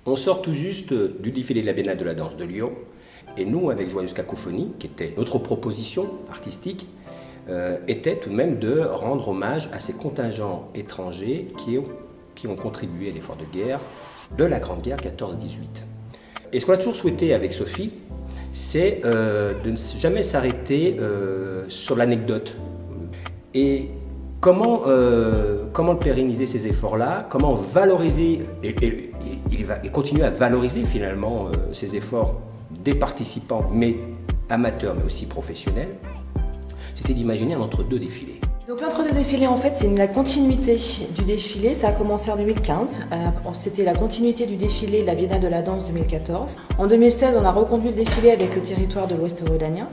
On sort tout juste du défilé de la Biennale de la danse de Lyon. Et nous, avec Joyeuse Cacophonie, qui était notre proposition artistique, était tout de même de rendre hommage à ces contingents étrangers qui ont contribué à l'effort de guerre de la Grande Guerre 14-18. Et ce qu'on a toujours souhaité avec Sophie, c'est de ne jamais s'arrêter sur l'anecdote. Et comment pérenniser ces efforts-là, comment valoriser et continuer à valoriser finalement ces efforts des participants, mais amateurs, mais aussi professionnels, c'était d'imaginer un entre-deux défilé. Donc l'entre-deux défilé, en fait, c'est la continuité du défilé. Ça a commencé en 2015. C'était la continuité du défilé de la Biennale de la danse 2014. En 2016, on a reconduit le défilé avec le territoire de l'Ouest rhodanien.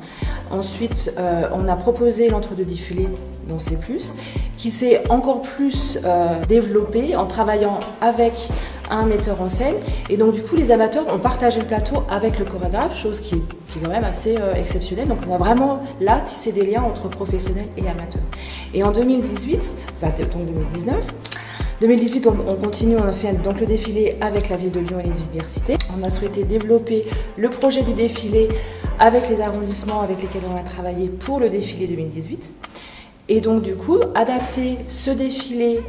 Ensuite, on a proposé l'entre-deux défilé dans C+, qui s'est encore plus développé en travaillant avec un metteur en scène. Et donc du coup, les amateurs ont partagé le plateau avec le chorégraphe, chose qui est quand même assez exceptionnelle. Donc on a vraiment là tissé des liens entre professionnels et amateurs. Et en 2018, donc 2018, on continue, on a fait donc le défilé avec la ville de Lyon et les universités. On a souhaité développer le projet du défilé avec les arrondissements avec lesquels on a travaillé pour le défilé 2018. Et donc du coup, adapter ce défilé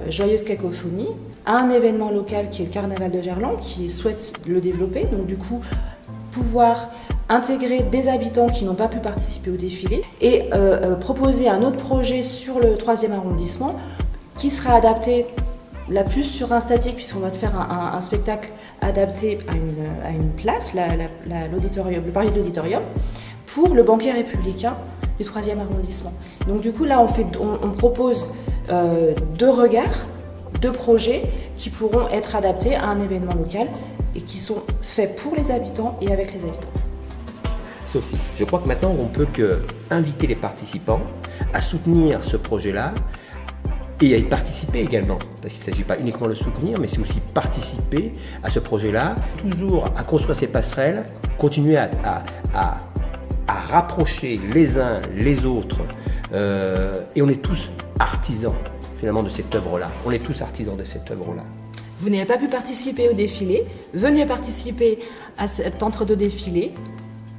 Joyeuse Cacophonie à un événement local qui est le Carnaval de Gerland, qui souhaite le développer. Donc du coup, pouvoir intégrer des habitants qui n'ont pas pu participer au défilé et proposer un autre projet sur le 3e arrondissement qui sera adapté la plus sur un statique, puisqu'on va faire un spectacle adapté à une place, l'auditorium, le pari de l'auditorium, pour le banquet républicain du 3e arrondissement. Donc du coup là on propose deux regards, deux projets qui pourront être adaptés à un événement local et qui sont faits pour les habitants et avec les habitants. Sophie, je crois que maintenant on peut inviter les participants à soutenir ce projet-là et à y participer également, parce qu'il ne s'agit pas uniquement de le soutenir, mais c'est aussi participer à ce projet-là, toujours à construire ces passerelles, continuer à rapprocher les uns les autres, et on est tous artisans finalement de cette œuvre-là. On est tous artisans de cette œuvre-là. Vous n'avez pas pu participer au défilé, venez participer à cet entre-deux défilé.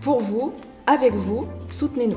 Pour vous, avec vous, soutenez-nous.